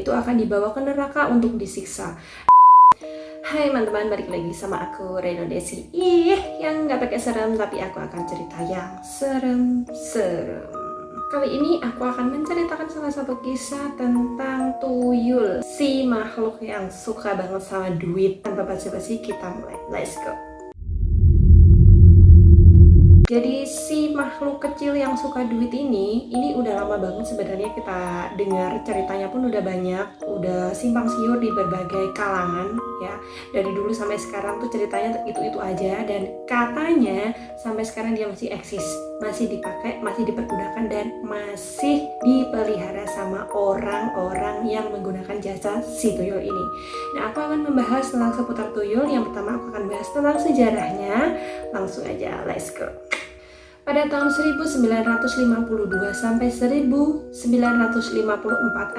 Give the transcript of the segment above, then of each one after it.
yaitu akan dibawa ke neraka untuk disiksa. Hai teman-teman, balik lagi sama aku Reno Desi. Yang nggak pakai serem, tapi aku akan cerita yang serem-serem. Kali ini aku akan menceritakan salah satu kisah tentang tuyul, si makhluk yang suka banget sama duit. Tanpa basa-basi kita mulai, let's go. Jadi si makhluk kecil yang suka duit ini udah lama banget sebenarnya kita dengar ceritanya pun udah banyak, udah simpang siur di berbagai kalangan ya. Dari dulu sampai sekarang tuh ceritanya itu aja, dan katanya sampai sekarang dia masih eksis, masih dipakai, masih dipergunakan, dan masih dipelihara sama orang-orang yang menggunakan jasa si tuyul ini. Nah, aku akan membahas tentang seputar tuyul. Yang pertama aku akan bahas tentang sejarahnya. Langsung aja, let's go. Pada tahun 1952 sampai 1954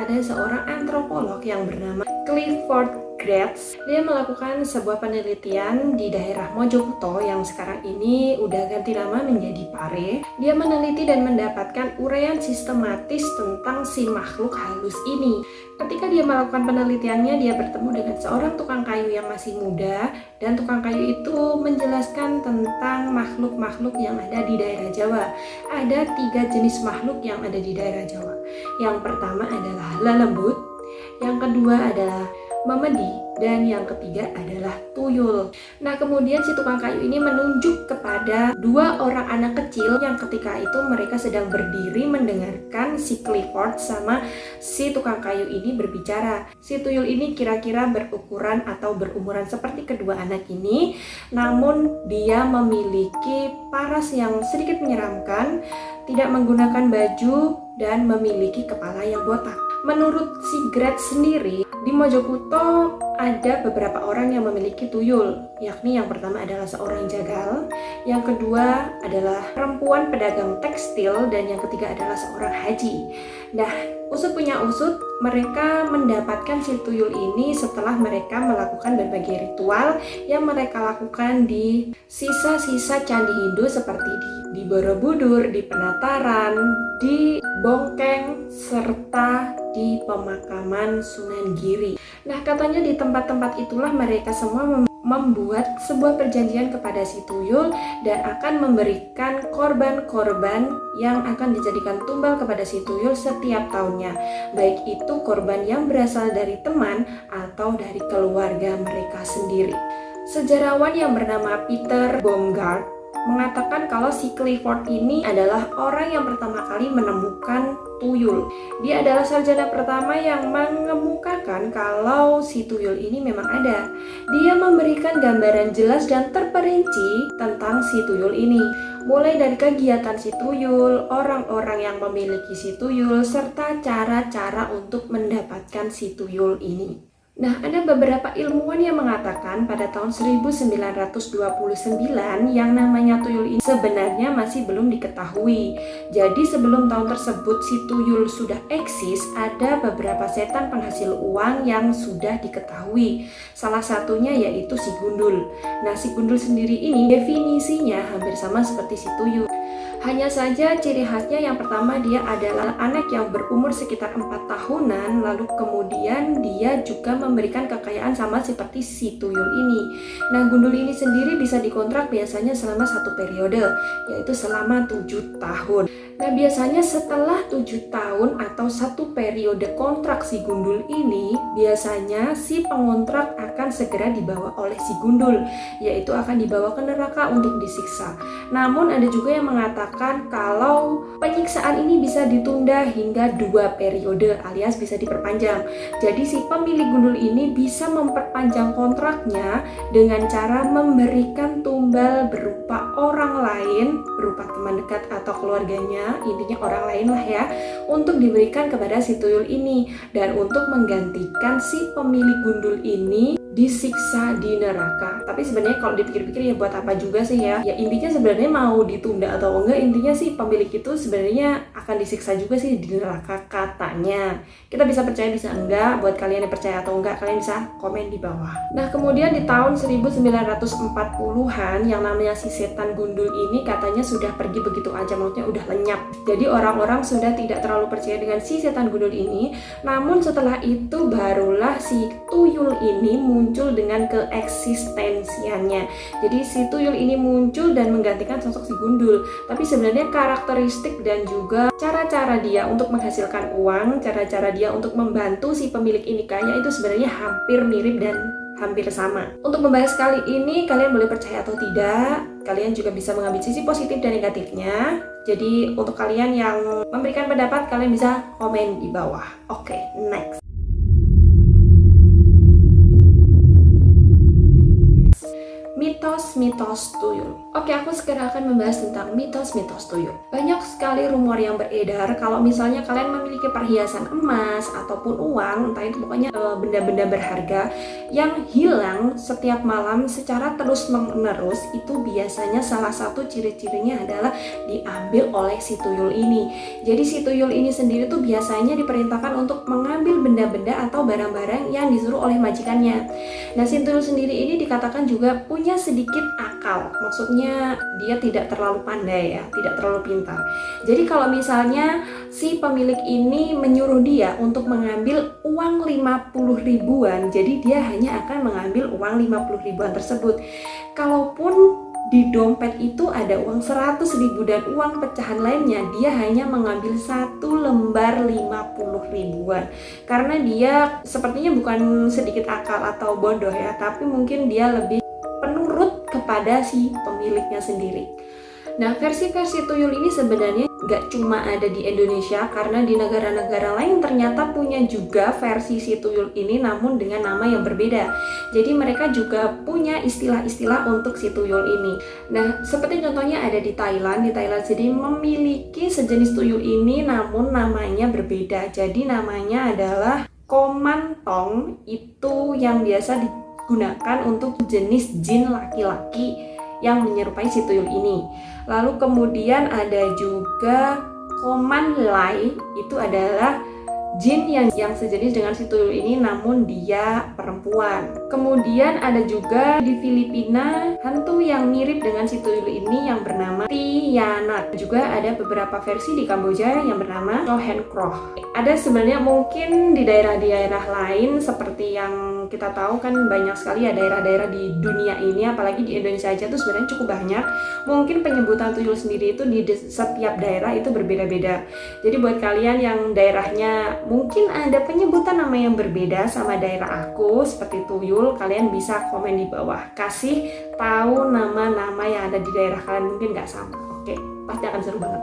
ada seorang antropolog yang bernama Clifford Geertz. Dia melakukan sebuah penelitian di daerah Mojokerto yang sekarang ini udah ganti nama menjadi Pare. Dia meneliti dan mendapatkan uraian sistematis tentang si makhluk halus ini. Ketika dia melakukan penelitiannya, dia bertemu dengan seorang tukang kayu yang masih muda, dan tukang kayu itu menjelaskan tentang makhluk-makhluk yang ada di daerah Jawa. Ada 3 jenis makhluk yang ada di daerah Jawa. Yang pertama adalah lalembut, yang kedua adalah memedi, dan yang ketiga adalah tuyul. Nah, kemudian si tukang kayu ini menunjuk kepada 2 orang anak kecil yang ketika itu mereka sedang berdiri mendengarkan si Clifford sama si tukang kayu ini berbicara. Si tuyul ini kira-kira berukuran atau berumuran seperti kedua anak ini, namun dia memiliki paras yang sedikit menyeramkan, tidak menggunakan baju, dan memiliki kepala yang botak. Menurut si Geertz sendiri, di Mojokerto ada beberapa orang yang memiliki tuyul, yakni yang pertama adalah seorang jagal, yang kedua adalah perempuan pedagang tekstil, dan yang ketiga adalah seorang haji. Nah, usut punya usut, mereka mendapatkan si tuyul ini setelah mereka melakukan berbagai ritual yang mereka lakukan di sisa-sisa candi Hindu seperti di Borobudur, di Penataran, di Bongkeng, serta di pemakaman Sunan Giri. Nah, katanya di tempat-tempat itulah mereka semua membuat sebuah perjanjian kepada si tuyul dan akan memberikan korban-korban yang akan dijadikan tumbal kepada si tuyul setiap tahunnya, baik itu korban yang berasal dari teman atau dari keluarga mereka sendiri. Sejarawan yang bernama Peter Baumgart mengatakan kalau si Clifford ini adalah orang yang pertama kali menemukan tuyul. Dia adalah sarjana pertama yang mengemukakan kalau si tuyul ini memang ada. Dia memberikan gambaran jelas dan terperinci tentang si tuyul ini, mulai dari kegiatan si tuyul, orang-orang yang memiliki si tuyul, serta cara-cara untuk mendapatkan si tuyul ini. Nah, ada beberapa ilmuwan yang mengatakan pada tahun 1929 yang namanya tuyul ini sebenarnya masih belum diketahui. Jadi sebelum tahun tersebut si tuyul sudah eksis, ada beberapa setan penghasil uang yang sudah diketahui. Salah satunya yaitu si gundul. Nah, si gundul sendiri ini definisinya hampir sama seperti si tuyul. Hanya saja ciri khasnya yang pertama, dia adalah anak yang berumur sekitar 4 tahunan, lalu kemudian dia juga memberikan kekayaan sama seperti si tuyul ini. Nah, gundul ini sendiri bisa dikontrak biasanya selama 1 periode, yaitu selama 7 tahun. Nah, biasanya setelah 7 tahun atau 1 periode kontrak si gundul ini, biasanya si pengontrak akan segera dibawa oleh si gundul, yaitu akan dibawa ke neraka untuk disiksa. Namun ada juga yang mengatakan kalau penyiksaan ini bisa ditunda hingga 2 periode alias bisa diperpanjang. Jadi si pemilik gundul ini bisa memperpanjang kontraknya dengan cara memberikan tumbal berupa orang lain, berupa teman dekat atau keluarganya, intinya orang lain lah ya, untuk diberikan kepada si tuyul ini. Dan untuk menggantikan si pemilik gundul ini disiksa di neraka. Tapi sebenarnya kalau dipikir-pikir ya buat apa juga sih ya? Ya intinya sebenarnya mau ditunda atau enggak, intinya sih pemilik itu sebenarnya akan disiksa juga sih di neraka katanya. Kita bisa percaya bisa enggak, buat kalian yang percaya atau enggak kalian bisa komen di bawah. Nah kemudian di tahun 1940-an yang namanya si setan gundul ini katanya sudah pergi begitu aja, maksudnya udah lenyap. Jadi orang-orang sudah tidak terlalu percaya dengan si setan gundul ini. Namun setelah itu barulah si tuyul ini muncul dengan keeksistensiannya. Jadi si tuyul ini muncul dan menggantikan sosok si gundul. Tapi sebenarnya karakteristik dan juga cara-cara dia untuk menghasilkan uang, cara-cara dia untuk membantu si pemilik ini kaya itu sebenarnya hampir mirip dan hampir sama. Untuk membahas kali ini, kalian boleh percaya atau tidak, kalian juga bisa mengambil sisi positif dan negatifnya. Jadi untuk kalian yang memberikan pendapat, kalian bisa komen di bawah. Oke, next. Mitos-mitos tuyul. Oke, aku sekarang akan membahas tentang mitos-mitos tuyul. Banyak sekali rumor yang beredar kalau misalnya kalian memiliki perhiasan emas ataupun uang, entah itu pokoknya benda-benda berharga yang hilang setiap malam secara terus-menerus, itu biasanya salah satu ciri-cirinya adalah diambil oleh si tuyul ini. Jadi si tuyul ini sendiri tuh biasanya diperintahkan untuk mengambil benda-benda atau barang-barang yang disuruh oleh majikannya. Nah, si tuyul sendiri ini dikatakan juga punya sedikit akal, maksudnya dia tidak terlalu pandai ya, tidak terlalu pintar. Jadi kalau misalnya si pemilik ini menyuruh dia untuk mengambil uang 50 ribuan, jadi dia hanya akan mengambil uang 50 ribuan tersebut. Kalaupun di dompet itu ada uang 100 ribu dan uang pecahan lainnya, dia hanya mengambil satu lembar 50 ribuan. Karena dia sepertinya bukan sedikit akal atau bodoh ya, tapi mungkin dia lebih penurut kepada si pemiliknya sendiri. Nah, versi-versi tuyul ini sebenarnya nggak cuma ada di Indonesia, karena di negara-negara lain ternyata punya juga versi si tuyul ini namun dengan nama yang berbeda. Jadi mereka juga punya istilah-istilah untuk si tuyul ini. Nah, seperti contohnya ada di Thailand. Di Thailand sendiri memiliki sejenis tuyul ini namun namanya berbeda. Jadi namanya adalah komantong, itu yang biasa digunakan untuk jenis jin laki-laki yang menyerupai si tuyul ini. Lalu kemudian ada juga Koman Lai, itu adalah jin yang sejenis dengan si tuyul ini namun dia perempuan. Kemudian ada juga di Filipina hantu yang mirip dengan si tuyul ini yang bernama Tiyanat. Juga ada beberapa versi di Kamboja yang bernama Chohen Kroh. Ada sebenarnya mungkin di daerah-daerah lain seperti yang kita tahu kan banyak sekali ya daerah-daerah di dunia ini, apalagi di Indonesia aja tuh sebenarnya cukup banyak. Mungkin penyebutan tuyul sendiri itu di setiap daerah itu berbeda-beda. Jadi buat kalian yang daerahnya mungkin ada penyebutan nama yang berbeda sama daerah aku seperti tuyul, kalian bisa komen di bawah, kasih tahu nama-nama yang ada di daerah kalian, mungkin nggak sama. Oke, pasti akan seru banget.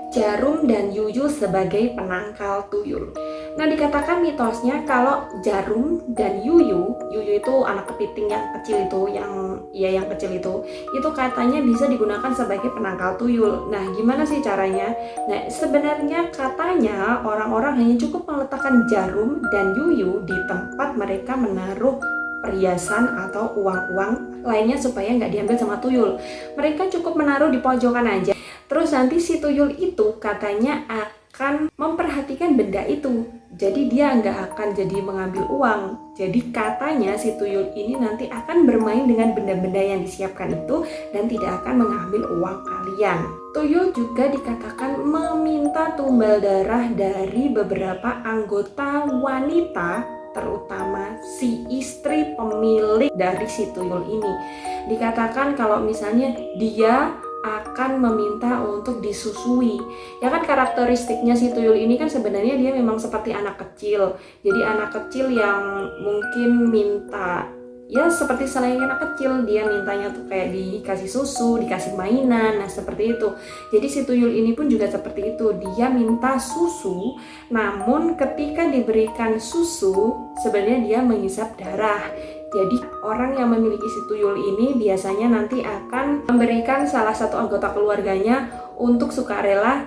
Jarum dan yuyu sebagai penangkal tuyul. Nah, dikatakan mitosnya kalau jarum dan yuyu itu anak kepiting yang kecil itu, yang kecil itu katanya bisa digunakan sebagai penangkal tuyul. Nah, gimana sih caranya? Nah, sebenarnya katanya orang-orang hanya cukup meletakkan jarum dan yuyu di tempat mereka menaruh perhiasan atau uang-uang lainnya supaya nggak diambil sama tuyul. Mereka cukup menaruh di pojokan aja. Terus nanti si tuyul itu katanya akan memperhatikan benda itu. Jadi dia nggak akan jadi mengambil uang. Jadi katanya si tuyul ini nanti akan bermain dengan benda-benda yang disiapkan itu dan tidak akan mengambil uang kalian. Tuyul juga dikatakan meminta tumbal darah dari beberapa anggota wanita, terutama si istri pemilik dari si tuyul ini. Dikatakan kalau misalnya dia akan meminta untuk disusui. Ya kan karakteristiknya si tuyul ini kan sebenarnya dia memang seperti anak kecil. Jadi anak kecil yang mungkin minta, ya seperti selain anak kecil, dia mintanya tuh kayak dikasih susu, dikasih mainan, nah seperti itu. Jadi si tuyul ini pun juga seperti itu, dia minta susu, namun ketika diberikan susu, sebenarnya dia menghisap darah. Jadi orang yang memiliki si tuyul ini biasanya nanti akan memberikan salah satu anggota keluarganya untuk sukarela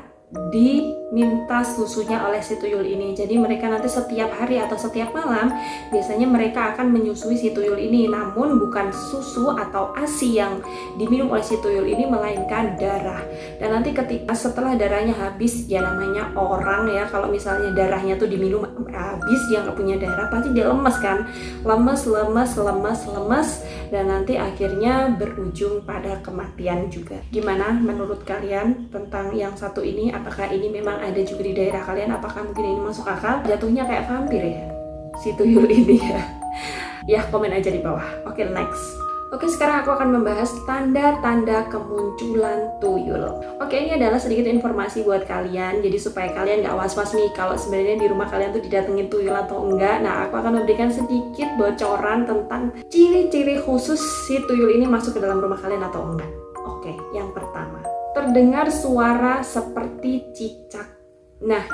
diminta susunya oleh si tuyul ini. Jadi mereka nanti setiap hari atau setiap malam biasanya mereka akan menyusui si tuyul ini, namun bukan susu atau ASI yang diminum oleh si tuyul ini, melainkan darah. Dan nanti ketika setelah darahnya habis, ya namanya orang ya, kalau misalnya darahnya tuh diminum habis, dia nggak punya darah, pasti dia lemes kan, lemes, dan nanti akhirnya berujung pada kematian juga. Gimana menurut kalian tentang yang satu ini? Apakah ini memang ada juga di daerah kalian? Apakah mungkin ini masuk akal? Jatuhnya kayak vampir ya si tuyul ini ya. Ya komen aja di bawah. Oke, next. Oke, sekarang aku akan membahas tanda-tanda kemunculan tuyul. Oke, ini adalah sedikit informasi buat kalian, jadi supaya kalian gak was-was nih kalau sebenarnya di rumah kalian tuh didatengin tuyul atau enggak. Nah, aku akan memberikan sedikit bocoran tentang ciri-ciri khusus si tuyul ini masuk ke dalam rumah kalian atau enggak. Oke, yang pertama, terdengar suara seperti cicak. Nah,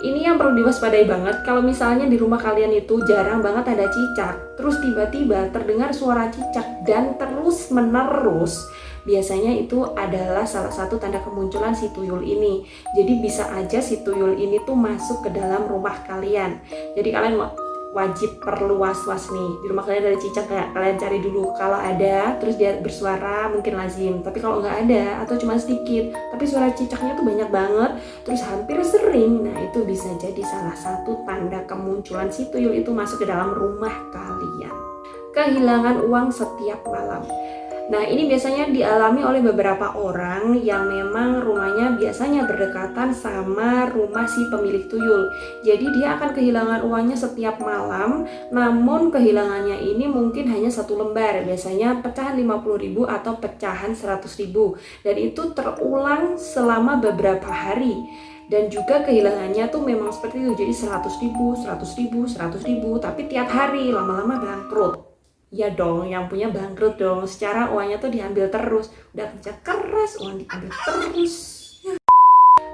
ini yang perlu diwaspadai banget. Kalau misalnya di rumah kalian itu jarang banget ada cicak, terus tiba-tiba terdengar suara cicak dan terus menerus, biasanya itu adalah salah satu tanda kemunculan si tuyul ini. Jadi bisa aja si tuyul ini tuh masuk ke dalam rumah kalian. Jadi kalian wajib perlu was-was nih, di rumah kalian ada cicak nggak? Kalian cari dulu, kalau ada terus dia bersuara mungkin lazim, tapi kalau nggak ada atau cuma sedikit tapi suara cicaknya tuh banyak banget terus hampir sering, nah itu bisa jadi salah satu tanda kemunculan si tuyul itu masuk ke dalam rumah kalian. Kehilangan uang setiap malam. Nah, ini biasanya dialami oleh beberapa orang yang memang rumahnya biasanya berdekatan sama rumah si pemilik tuyul. Jadi dia akan kehilangan uangnya setiap malam, namun kehilangannya ini mungkin hanya satu lembar, biasanya pecahan 50.000 atau pecahan 100.000, dan itu terulang selama beberapa hari. Dan juga kehilangannya tuh memang seperti itu, jadi 100.000, tapi tiap hari, lama-lama bangkrut. Ya dong, yang punya bangkrut dong, secara uangnya tuh diambil terus, udah kerja keras, uang diambil terus.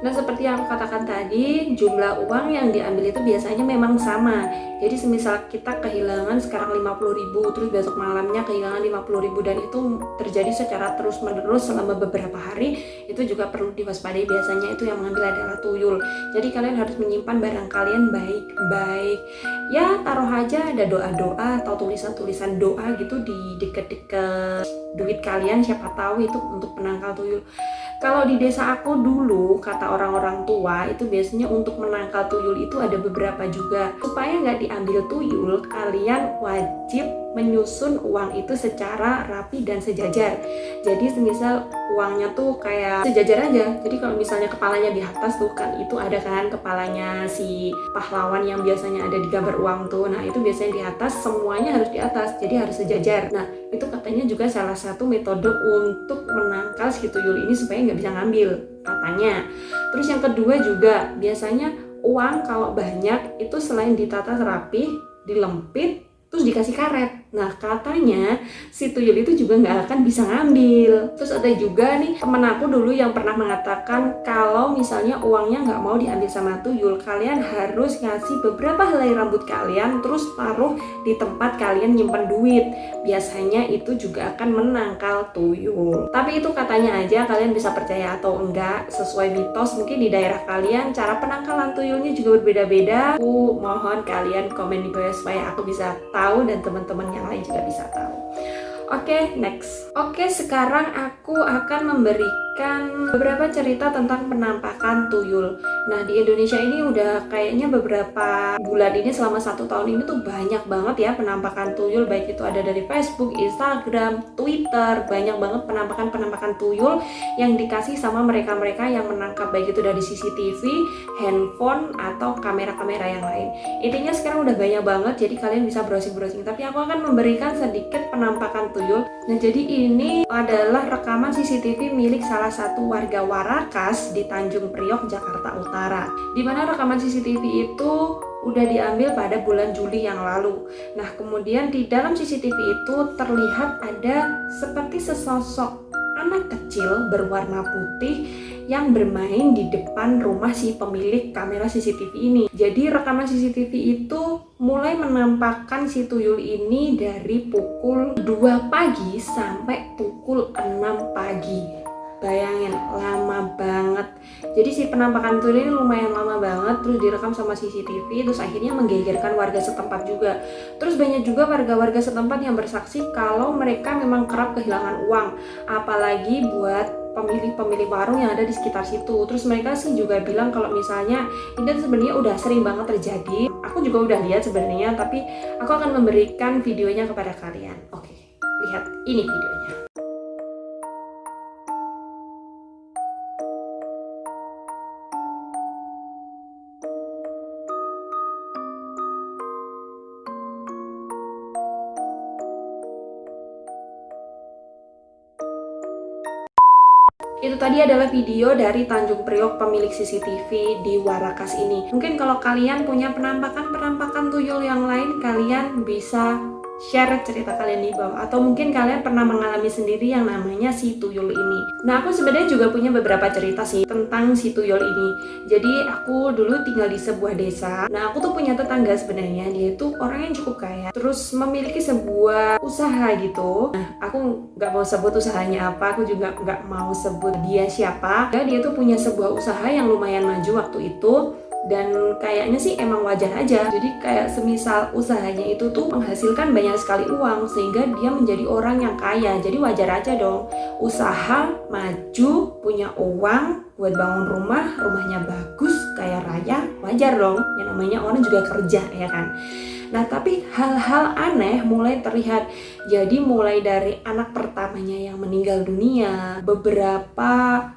Nah, seperti yang aku katakan tadi, jumlah uang yang diambil itu biasanya memang sama. Jadi semisal kita kehilangan sekarang 50.000, terus besok malamnya kehilangan 50.000, dan itu terjadi secara terus menerus selama beberapa hari, itu juga perlu diwaspadai. Biasanya itu yang mengambil adalah tuyul. Jadi kalian harus menyimpan barang kalian baik-baik. Ya, taruh aja ada doa-doa atau tulisan-tulisan doa gitu di deket-deket duit kalian, siapa tahu itu untuk penangkal tuyul. Kalau di desa aku dulu, kata orang-orang tua, itu biasanya untuk menangkal tuyul itu ada beberapa juga. Supaya nggak diambil tuyul, kalian wajib menyusun uang itu secara rapi dan sejajar. Jadi semisal uangnya tuh kayak sejajar aja. Jadi kalau misalnya kepalanya di atas tuh kan, itu ada kan kepalanya si pahlawan yang biasanya ada di gambar uang tuh. Nah itu biasanya di atas, semuanya harus di atas, jadi harus sejajar. Nah itu katanya juga salah satu metode untuk menangkal si tuyul ini supaya nggak bisa ngambil, katanya. Terus yang kedua juga, biasanya uang kalau banyak itu selain ditata rapi, dilempit, terus dikasih karet. Nah katanya si tuyul itu juga nggak akan bisa ngambil. Terus ada juga nih temen aku dulu yang pernah mengatakan kalau misalnya uangnya nggak mau diambil sama tuyul, kalian harus ngasih beberapa helai rambut kalian terus taruh di tempat kalian nyimpen duit. Biasanya itu juga akan menangkal tuyul. Tapi itu katanya aja, kalian bisa percaya atau enggak sesuai mitos. Mungkin di daerah kalian cara penangkalan tuyulnya juga berbeda-beda. Aku mohon kalian komen di bawah supaya aku bisa tahu dan teman-teman yang lain juga bisa tahu. Oke, next. Oke, sekarang aku akan memberikan beberapa cerita tentang penampakan tuyul. Nah, di Indonesia ini udah kayaknya beberapa bulan ini, selama 1 tahun ini tuh banyak banget ya penampakan tuyul. Baik itu ada dari Facebook, Instagram, Twitter, banyak banget penampakan tuyul yang dikasih sama mereka-mereka yang menangkap, baik itu dari CCTV, handphone, atau kamera-kamera yang lain. Intinya sekarang udah banyak banget, jadi kalian bisa browsing-browsing. Tapi aku akan memberikan sedikit penampakan tuyul. Nah, jadi ini adalah rekaman CCTV milik salah satu warga Warakas di Tanjung Priok, Jakarta Utara. Di mana rekaman CCTV itu udah diambil pada bulan Juli yang lalu. Nah, kemudian di dalam CCTV itu terlihat ada seperti sesosok anak kecil berwarna putih yang bermain di depan rumah si pemilik kamera CCTV ini. Jadi rekaman CCTV itu mulai menampakkan si tuyul ini dari pukul 2 pagi sampai pukul 6 pagi. Bayangin, lama banget. Jadi si penampakan tuyul ini lumayan lama banget, terus direkam sama CCTV, terus akhirnya menggegerkan warga setempat juga. Terus banyak juga warga-warga setempat yang bersaksi kalau mereka memang kerap kehilangan uang, apalagi buat pemilik-pemilik warung yang ada di sekitar situ. Terus mereka sih juga bilang kalau misalnya ini sebenarnya udah sering banget terjadi. Aku juga udah lihat sebenarnya, tapi aku akan memberikan videonya kepada kalian. Oke, lihat ini videonya. Itu tadi adalah video dari Tanjung Priok, pemilik CCTV di Warakas ini. Mungkin kalau kalian punya penampakan tuyul yang lain, kalian bisa share cerita kalian di bawah. Atau mungkin kalian pernah mengalami sendiri yang namanya si tuyul ini. Nah, aku sebenarnya juga punya beberapa cerita sih tentang si tuyul ini. Jadi aku dulu tinggal di sebuah desa. Nah, aku tuh punya tetangga sebenarnya, dia itu orang yang cukup kaya, terus memiliki sebuah usaha gitu. Nah, aku nggak mau sebut usahanya apa, aku juga nggak mau sebut dia siapa. Dia tuh punya sebuah usaha yang lumayan maju waktu itu, dan kayaknya sih emang wajar aja. Jadi kayak semisal usahanya itu tuh menghasilkan banyak sekali uang sehingga dia menjadi orang yang kaya. Jadi wajar aja dong, usaha maju, punya uang buat bangun rumah, rumahnya bagus, kaya raya, wajar dong. Yang namanya orang juga kerja, ya kan. Nah, tapi hal-hal aneh mulai terlihat. Jadi mulai dari anak pertamanya yang meninggal dunia, beberapa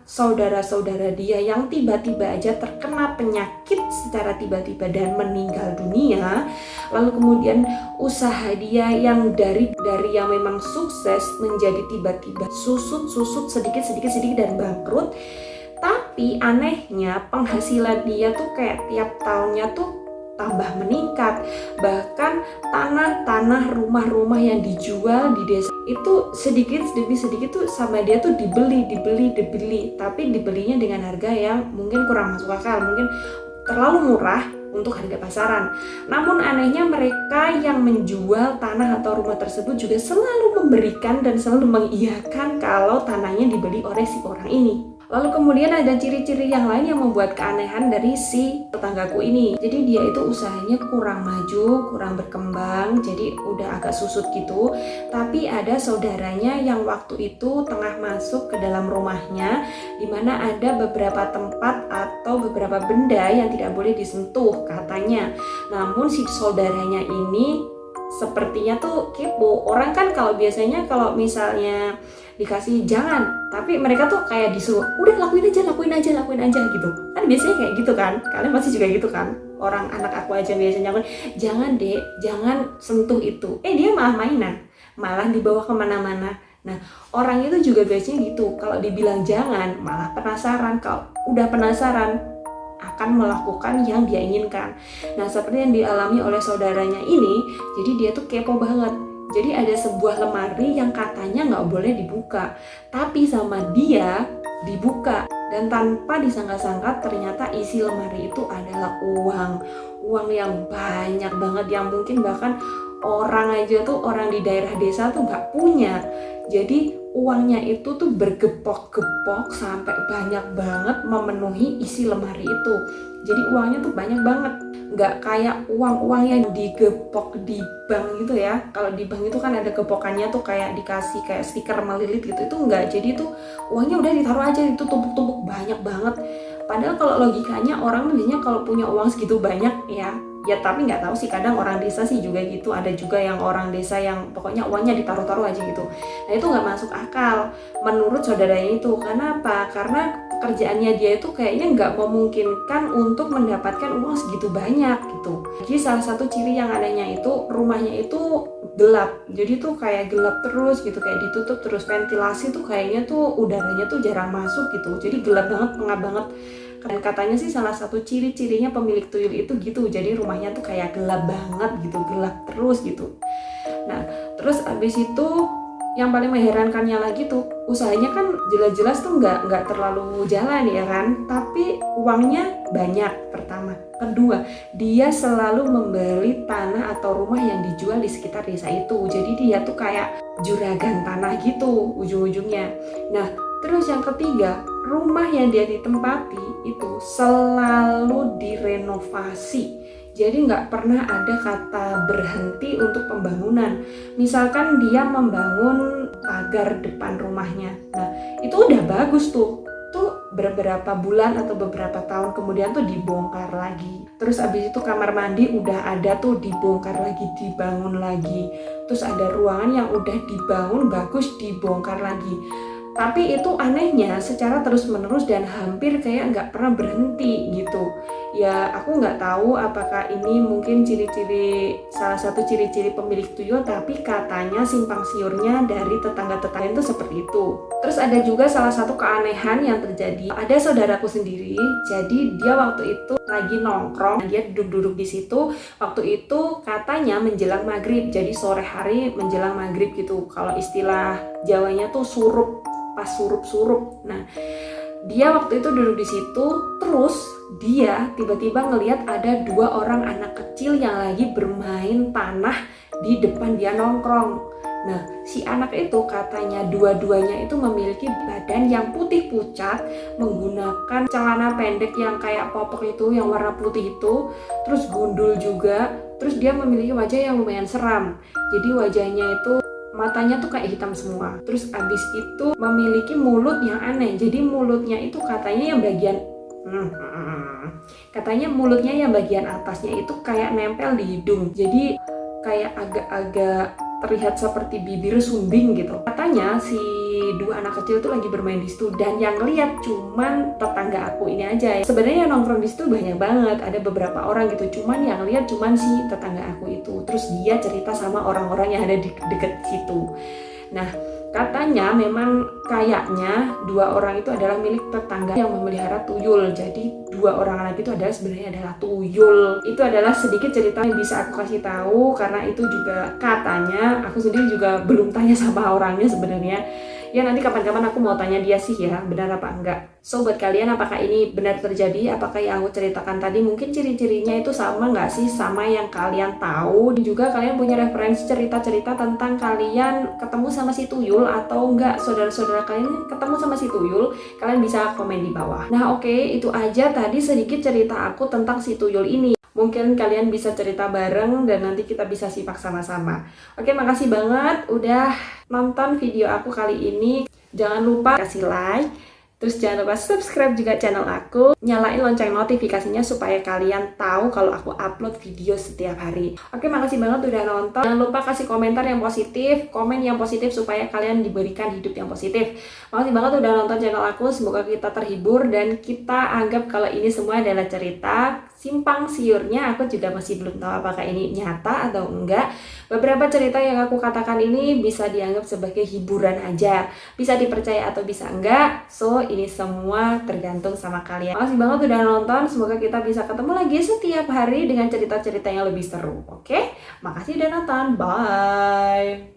saudara-saudara dia yang tiba-tiba aja terkena penyakit secara tiba-tiba dan meninggal dunia. Lalu kemudian usaha dia yang dari yang memang sukses menjadi tiba-tiba susut sedikit dan bangkrut. Tapi anehnya penghasilan dia tuh kayak tiap tahunnya tuh tambah meningkat. Bahkan tanah-tanah, rumah-rumah yang dijual di desa itu sedikit demi sedikit tuh sama dia tuh dibeli. Tapi dibelinya dengan harga yang mungkin kurang masuk akal, mungkin terlalu murah untuk harga pasaran. Namun anehnya mereka yang menjual tanah atau rumah tersebut juga selalu memberikan dan selalu mengiyakan kalau tanahnya dibeli oleh si orang ini. Lalu kemudian ada ciri-ciri yang lain yang membuat keanehan dari si tetanggaku ini. Jadi dia itu usahanya kurang maju, kurang berkembang, jadi udah agak susut gitu. Tapi ada saudaranya yang waktu itu tengah masuk ke dalam rumahnya, di mana ada beberapa tempat atau beberapa benda yang tidak boleh disentuh katanya. Namun si saudaranya ini sepertinya tuh kepo. Orang kan kalau biasanya kalau misalnya dikasih jangan, tapi mereka tuh kayak disuruh udah lakuin aja gitu kan, biasanya kayak gitu kan. Kalian pasti juga gitu kan, orang anak aku aja biasanya aku jangan dek, jangan sentuh itu, dia malah mainan, malah dibawa kemana-mana. Nah, orang itu juga biasanya gitu, kalau dibilang jangan malah penasaran, kalau udah penasaran akan melakukan yang dia inginkan. Nah, seperti yang dialami oleh saudaranya ini, jadi dia tuh kepo banget. Jadi ada sebuah lemari yang katanya nggak boleh dibuka, tapi sama dia dibuka. Dan tanpa disangka-sangka ternyata isi lemari itu adalah uang yang banyak banget, yang mungkin bahkan orang aja tuh, orang di daerah desa tuh nggak punya. Jadi uangnya itu tuh bergepok-gepok sampai banyak banget memenuhi isi lemari itu. Jadi uangnya tuh banyak banget, nggak kayak uang-uang yang digepok di bank gitu ya. Kalau di bank itu kan ada gepokannya tuh kayak dikasih kayak stiker melilit gitu, itu enggak. Jadi tuh uangnya udah ditaruh aja, itu tumpuk-tumpuk banyak banget. Padahal kalau logikanya orang biasanya kalau punya uang segitu banyak ya tapi nggak tahu sih, kadang orang desa sih juga gitu. Ada juga yang orang desa yang pokoknya uangnya ditaruh-taruh aja gitu. Nah, itu nggak masuk akal menurut saudaranya itu. Karena apa? Karena pekerjaannya dia itu kayaknya nggak memungkinkan untuk mendapatkan uang segitu banyak gitu. Jadi salah satu ciri yang adanya itu rumahnya itu gelap. Jadi tuh kayak gelap terus gitu, kayak ditutup terus, ventilasi tuh kayaknya tuh udaranya tuh jarang masuk gitu. Jadi gelap banget, pengap banget. Dan katanya sih salah satu ciri-cirinya pemilik tuyul itu gitu. Jadi rumahnya tuh kayak gelap banget gitu, gelap terus gitu. Nah, terus abis itu yang paling mengherankannya lagi tuh, usahanya kan jelas-jelas tuh nggak terlalu jalan ya kan, tapi uangnya banyak pertama. Kedua, dia selalu membeli tanah atau rumah yang dijual di sekitar desa itu. Jadi dia tuh kayak juragan tanah gitu ujung-ujungnya. Nah, Terus yang ketiga, rumah yang dia ditempati itu selalu direnovasi. Jadi nggak pernah ada kata berhenti untuk pembangunan. Misalkan dia membangun pagar depan rumahnya. Nah, itu udah bagus tuh. Tuh beberapa bulan atau beberapa tahun kemudian tuh dibongkar lagi. Terus abis itu kamar mandi udah ada tuh, dibongkar lagi, dibangun lagi. Terus ada ruangan yang udah dibangun bagus, dibongkar lagi. Tapi itu anehnya secara terus-menerus dan hampir kayak nggak pernah berhenti gitu. Ya aku nggak tahu apakah ini mungkin salah satu ciri-ciri pemilik tuyul, tapi katanya simpang siurnya dari tetangga-tetangga itu seperti itu. Terus ada juga salah satu keanehan yang terjadi. Ada saudaraku sendiri, jadi dia waktu itu lagi nongkrong, dia duduk-duduk di situ. Waktu itu katanya menjelang maghrib, jadi sore hari menjelang maghrib gitu. Kalau istilah Jawanya tuh surup, pas surup-surup. Nah, dia waktu itu duduk di situ, terus dia tiba-tiba ngelihat ada 2 orang anak kecil yang lagi bermain tanah di depan dia nongkrong. Nah, si anak itu katanya dua-duanya itu memiliki badan yang putih pucat, menggunakan celana pendek yang kayak popok itu, yang warna putih itu, terus gundul juga, terus dia memiliki wajah yang lumayan seram. Jadi wajahnya itu, matanya tuh kayak hitam semua. Terus abis itu memiliki mulut yang aneh. Jadi mulutnya itu katanya yang bagian atasnya itu kayak nempel di hidung. Jadi kayak agak-agak terlihat seperti bibir sumbing gitu. Katanya si 2 anak kecil itu lagi bermain di situ, dan yang lihat cuman tetangga aku ini aja. Sebenarnya yang nongkrong di situ banyak banget, ada beberapa orang gitu. Cuman yang lihat cuman si tetangga aku itu. Terus dia cerita sama orang-orang yang ada di deket situ. Nah, katanya memang kayaknya 2 orang itu adalah milik tetangga yang memelihara tuyul. Jadi 2 orang anak itu sebenarnya adalah tuyul. Itu adalah sedikit cerita yang bisa aku kasih tahu, karena itu juga katanya, aku sendiri juga belum tanya sama orangnya sebenarnya. Ya nanti kapan-kapan aku mau tanya dia sih ya, benar apa enggak. So buat kalian, apakah ini benar terjadi? Apakah yang aku ceritakan tadi mungkin ciri-cirinya itu sama nggak sih sama yang kalian tahu? Dan juga kalian punya referensi cerita-cerita tentang kalian ketemu sama si tuyul atau enggak, saudara-saudara kalian ketemu sama si tuyul? Kalian bisa komen di bawah. Nah oke, itu aja tadi sedikit cerita aku tentang si tuyul ini. Mungkin kalian bisa cerita bareng dan nanti kita bisa simak sama-sama. Oke, makasih banget udah nonton video aku kali ini. Jangan lupa kasih like, terus jangan lupa subscribe juga channel aku. Nyalain lonceng notifikasinya supaya kalian tahu kalau aku upload video setiap hari. Oke, makasih banget udah nonton. Jangan lupa kasih komentar yang positif, komen yang positif supaya kalian diberikan hidup yang positif. Makasih banget udah nonton channel aku. Semoga kita terhibur dan kita anggap kalau ini semua adalah cerita. Simpang siurnya aku juga masih belum tahu apakah ini nyata atau enggak. Beberapa cerita yang aku katakan ini bisa dianggap sebagai hiburan aja, bisa dipercaya atau bisa enggak. So ini semua tergantung sama kalian. Makasih banget udah nonton. Semoga kita bisa ketemu lagi setiap hari dengan cerita-cerita yang lebih seru. Oke, makasih udah nonton. Bye.